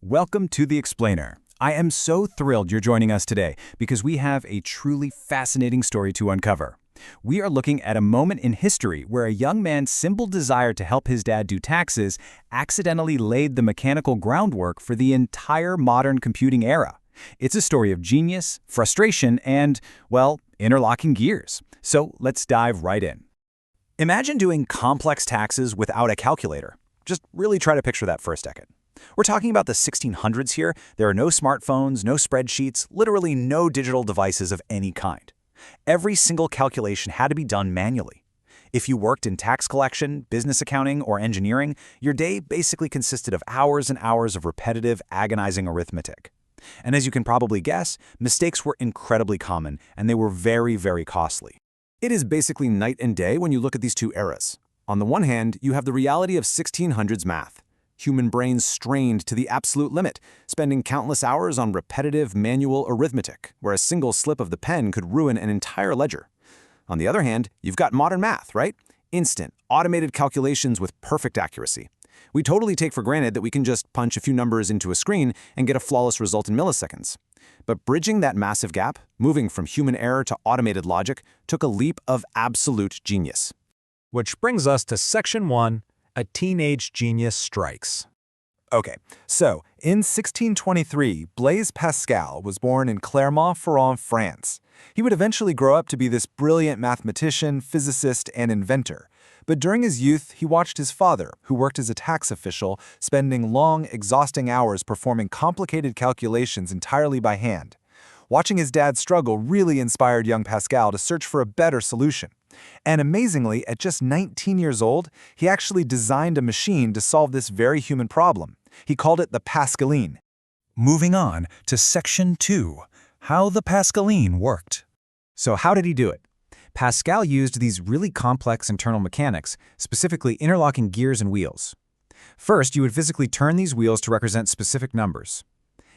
Welcome to The Explainer. I am so thrilled you're joining us today because we have a truly fascinating story to uncover. We are looking at a moment in history where a young man's simple desire to help his dad do taxes accidentally laid the mechanical groundwork for the entire modern computing era. It's a story of genius, frustration, and, well, interlocking gears. So let's dive right in. Imagine doing complex taxes without a calculator. Just really try to picture that for a second. We're talking about the 1600s here. There are no smartphones, no spreadsheets, literally no digital devices of any kind. Every single calculation had to be done manually. If you worked in tax collection, business accounting, or engineering, your day basically consisted of hours and hours of repetitive, agonizing arithmetic. And as you can probably guess, mistakes were incredibly common, and they were very, very costly. It is basically night and day when you look at these two eras. On the one hand, you have the reality of 1600s math. Human brains strained to the absolute limit, spending countless hours on repetitive manual arithmetic, where a single slip of the pen could ruin an entire ledger. On the other hand, you've got modern math, right? Instant, automated calculations with perfect accuracy. We totally take for granted that we can just punch a few numbers into a screen and get a flawless result in milliseconds. But bridging that massive gap, moving from human error to automated logic, took a leap of absolute genius. Which brings us to Section 1, A Teenage Genius Strikes. Okay, so in 1623, Blaise Pascal was born in Clermont-Ferrand, France. He would eventually grow up to be this brilliant mathematician, physicist, and inventor. But during his youth, he watched his father, who worked as a tax official, spending long, exhausting hours performing complicated calculations entirely by hand. Watching his dad struggle really inspired young Pascal to search for a better solution. And amazingly, at just 19 years old, he actually designed a machine to solve this very human problem. He called it the Pascaline. Moving on to Section 2, How the Pascaline Worked. So how did he do it? Pascal used these really complex internal mechanics, specifically interlocking gears and wheels. First, you would physically turn these wheels to represent specific numbers.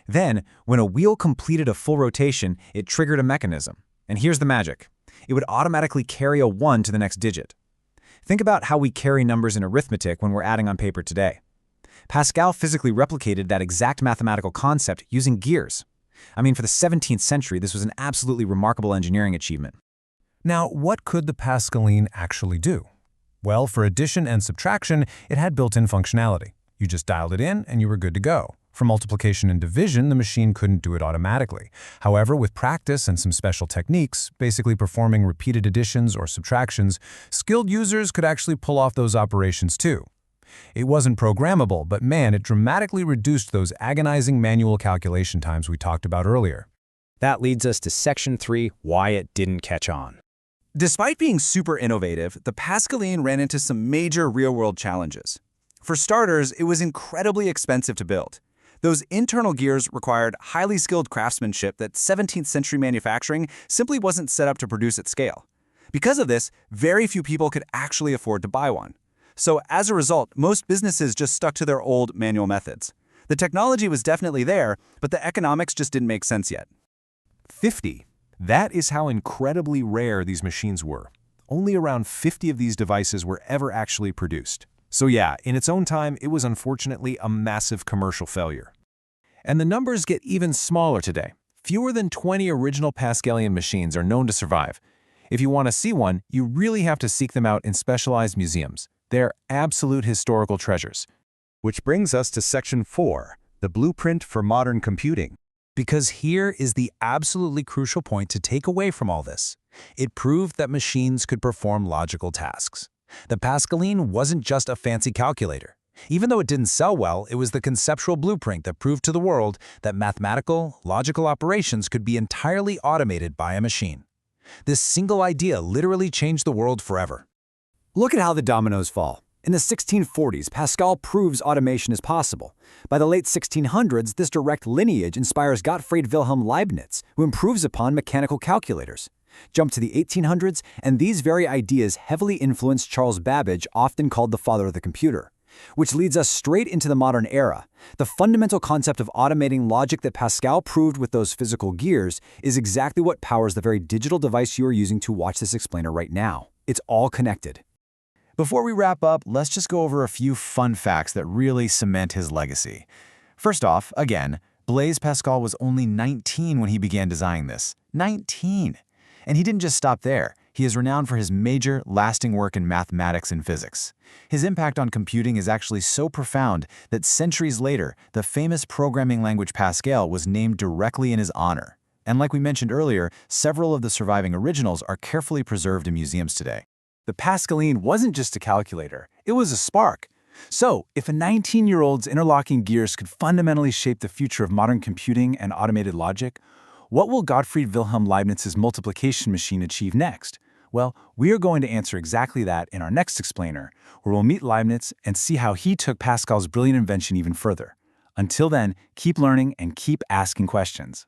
Then, when a wheel completed a full rotation, it triggered a mechanism. And here's the magic. It would automatically carry a 1 to the next digit. Think about how we carry numbers in arithmetic when we're adding on paper today. Pascal physically replicated that exact mathematical concept using gears. I mean, for the 17th century, this was an absolutely remarkable engineering achievement. Now, what could the Pascaline actually do? Well, for addition and subtraction, it had built-in functionality. You just dialed it in and you were good to go. For multiplication and division, the machine couldn't do it automatically. However, with practice and some special techniques, basically performing repeated additions or subtractions, skilled users could actually pull off those operations too. It wasn't programmable, but man, it dramatically reduced those agonizing manual calculation times we talked about earlier. That leads us to Section 3, Why It Didn't Catch On. Despite being super innovative, the Pascaline ran into some major real-world challenges. For starters, it was incredibly expensive to build. Those internal gears required highly skilled craftsmanship that 17th century manufacturing simply wasn't set up to produce at scale. Because of this, very few people could actually afford to buy one. So as a result, most businesses just stuck to their old manual methods. The technology was definitely there, but the economics just didn't make sense yet. 50. That is how incredibly rare these machines were. Only around 50 of these devices were ever actually produced. So yeah, in its own time, it was unfortunately a massive commercial failure. And the numbers get even smaller today. Fewer than 20 original Pascalian machines are known to survive. If you want to see one, you really have to seek them out in specialized museums. They're absolute historical treasures. Which brings us to Section 4, the blueprint for modern computing. Because here is the absolutely crucial point to take away from all this. It proved that machines could perform logical tasks. The Pascaline wasn't just a fancy calculator. Even though it didn't sell well, it was the conceptual blueprint that proved to the world that mathematical, logical operations could be entirely automated by a machine. This single idea literally changed the world forever. Look at how the dominoes fall. In the 1640s, Pascal proves automation is possible. By the late 1600s, this direct lineage inspires Gottfried Wilhelm Leibniz, who improves upon mechanical calculators. Jump to the 1800s, and these very ideas heavily influenced Charles Babbage, often called the father of the computer. Which leads us straight into the modern era. The fundamental concept of automating logic that Pascal proved with those physical gears is exactly what powers the very digital device you are using to watch this explainer right now. It's all connected. Before we wrap up, let's just go over a few fun facts that really cement his legacy. First off, again, Blaise Pascal was only 19 when he began designing this. 19! And he didn't just stop there. He is renowned for his major, lasting work in mathematics and physics. His impact on computing is actually so profound that centuries later, the famous programming language Pascal was named directly in his honor. And like we mentioned earlier, several of the surviving originals are carefully preserved in museums today. The Pascaline wasn't just a calculator, it was a spark. So, if a 19-year-old's interlocking gears could fundamentally shape the future of modern computing and automated logic, what will Gottfried Wilhelm Leibniz's multiplication machine achieve next? Well, we are going to answer exactly that in our next explainer, where we'll meet Leibniz and see how he took Pascal's brilliant invention even further. Until then, keep learning and keep asking questions.